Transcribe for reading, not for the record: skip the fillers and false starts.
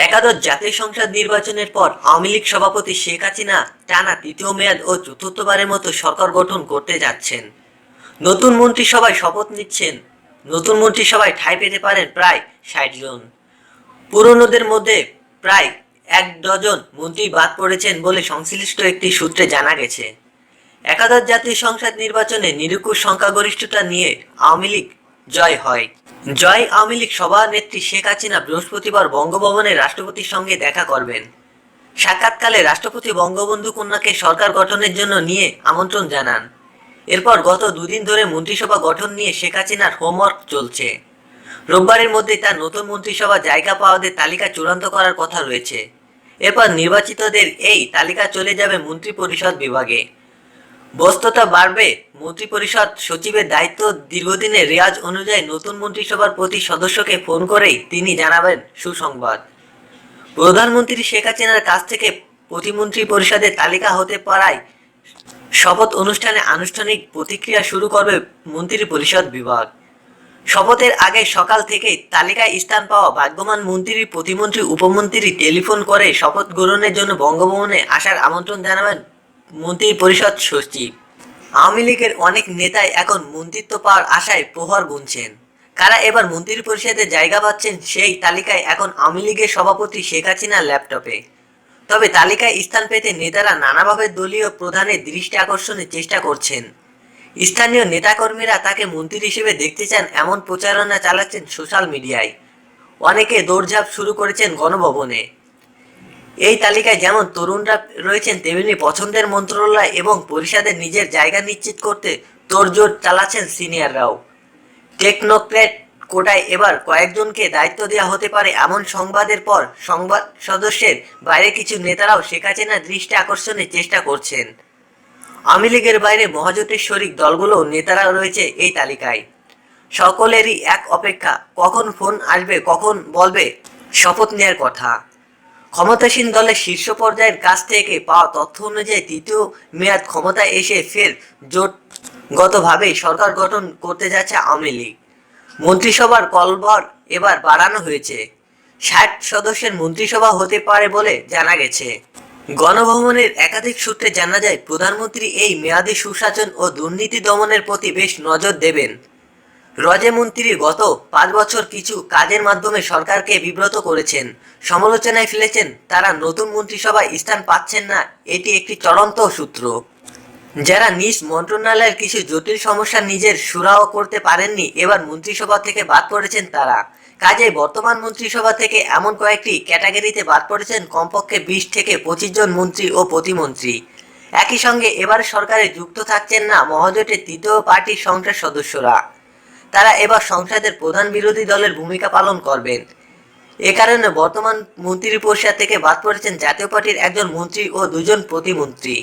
একাদশ জাতীয় সংসদ নির্বাচনের পর আওয়ামী লীগ সভাপতি শেখ হাসিনা টানা তৃতীয় মেয়াদ ও চতুর্থবারের মতো সরকার গঠন করতে যাচ্ছেন। নতুন মন্ত্রিসভায় শপথ নিচ্ছেন। নতুন মন্ত্রিসভায় ঠাঁই পেতে পারেন প্রায় ৬০ জন। পুরনোদের মধ্যে প্রায় ১ ডজন মন্ত্রী বাদ পড়েছেন বলে সংশ্লিষ্ট একটি সূত্রে জানা গেছে। একাদশ জাতীয় সংসদ নির্বাচনে নিরঙ্কুশ সংখ্যাগরিষ্ঠতা নিয়ে আওয়ামী লীগ জয় হয়। আওয়ামী লীগ সভানেত্রী শেখ হাসিনা বৃহস্পতিবার বঙ্গভবনে রাষ্ট্রপতির সঙ্গে দেখা করবেন। সাক্ষাৎকালে রাষ্ট্রপতি বঙ্গবন্ধু কন্যাকে সরকার গঠনের জন্য নিয়ে আমন্ত্রণ জানান। এরপর গত দুদিন ধরে মন্ত্রিসভা গঠন নিয়ে শেখ হাসিনার হোমওয়ার্ক চলছে। রোববারের মধ্যে তার নতুন মন্ত্রিসভা জায়গা পাওয়াদের তালিকা চূড়ান্ত করার কথা রয়েছে। এরপর নির্বাচিতদের এই তালিকা চলে যাবে মন্ত্রিপরিষদ বিভাগে। ব্যস্ততা বাড়বে মন্ত্রিপরিষদ সচিবের দায়িত্ব দীর্ঘদিনের রেওয়াজ অনুযায়ী নতুন মন্ত্রিসভার প্রতি সদস্যকে ফোন করেই তিনি জানাবেন সুসংবাদ। প্রধানমন্ত্রী শেখ হাসিনার কাছ থেকে প্রতিমন্ত্রী পরিষদের তালিকা হতে পারায় শপথ অনুষ্ঠানে আনুষ্ঠানিক প্রতিক্রিয়া শুরু করবে মন্ত্রিপরিষদ বিভাগ। শপথের আগে সকাল থেকেই তালিকায় স্থান পাওয়া ভাগ্যবান মন্ত্রী, প্রতিমন্ত্রী, উপমন্ত্রী টেলিফোন করে শপথ গ্রহণের জন্য বঙ্গভবনে আসার আমন্ত্রণ জানাবেন মন্ত্রিপরিষদ সচিব। আওয়ামী লীগের অনেক নেতাই এখন মন্ত্রিত্ব পাওয়ার আশায় প্রহর গুনছেন। কারা এবার মন্ত্রিপরিষদে জায়গা পাচ্ছেন সেই তালিকায় এখন আওয়ামী লীগের সভাপতি শেখ হাসিনার ল্যাপটপে। তবে তালিকায় স্থান পেতে নেতারা নানাভাবে দলীয় প্রধানের দৃষ্টি আকর্ষণের চেষ্টা করছেন। স্থানীয় নেতাকর্মীরা তাকে মন্ত্রী হিসেবে দেখতে চান এমন প্রচারণা চালাচ্ছেন সোশ্যাল মিডিয়ায়। অনেকে দৌড়ঝাঁপ শুরু করেছেন গণভবনে। এই তালিকায় যেমন তরুণরা রয়েছেন, তেমনি পছন্দের মন্ত্রণালয় এবং পরিষদের নিজের জায়গা নিশ্চিত করতে তোড়জোড় চালাচ্ছেন সিনিয়ররাও। টেকনোক্র্যাট কোটায় এবার কয়েকজনকে দায়িত্ব দেওয়া হতে পারে এমন সংবাদের পর সংবাদ সদস্যের বাইরে কিছু নেতারাও শেখ হাসিনার দৃষ্টি আকর্ষণের চেষ্টা করছেন। আওয়ামী লীগের বাইরে মহাজোটের শরিক দলগুলোও নেতারা রয়েছে এই তালিকায়। সকলেরই এক অপেক্ষা, কখন ফোন আসবে, কখন বলবে শপথ নেওয়ার কথা। ক্ষমতাসীন দলের শীর্ষ পর্যায়ের কাছ থেকে পাওয়া তথ্য অনুযায়ী তৃতীয় মেয়াদ ক্ষমতায় এসে ফের জোটগতভাবেই সরকার গঠন করতে যাচ্ছে আওয়ামী লীগ। মন্ত্রিসভার কলবর এবার বাড়ানো হয়েছে। ৬০ সদস্যের মন্ত্রিসভা হতে পারে বলে জানা গেছে। গণভবনের একাধিক সূত্রে জানা যায়, প্রধানমন্ত্রী এই মেয়াদে সুশাসন ও দুর্নীতি দমনের প্রতি বেশ নজর দেবেন। মন্ত্রী গত ৫ বছর কিছু কাজের মাধ্যমে সরকারকে বিব্রত করেছেন, সমালোচনায় ফেলেছেন। তারা নতুন মন্ত্রিসভায় স্থান পাচ্ছেন না, এটি একটি চলন্ত সূত্র। যারা নিজ মন্ত্রণালয়ের কিছু জটিল সমস্যা নিজের সুরাহা করতে পারেননি, এবার মন্ত্রিসভা থেকে বাদ পড়েছেন তারা। কাজেই বর্তমান মন্ত্রিসভা থেকে এমন কয়েকটি ক্যাটাগরিতে বাদ পড়েছেন কমপক্ষে ২০ থেকে ২৫ জন মন্ত্রী ও প্রতিমন্ত্রী। একই সঙ্গে এবার সরকারে যুক্ত থাকছেন না মহাজোটের তৃতীয় পার্টির সংসদ সদস্যরা। তারা এবার সংসদের প্রধান বিরোধী দলের ভূমিকা পালন করবেন। এ কারণে বর্তমান মন্ত্রিপরিষদ থেকে বাদ পড়েছেন জাতীয় পার্টির একজন মন্ত্রী ও ২ জন প্রতিমন্ত্রী।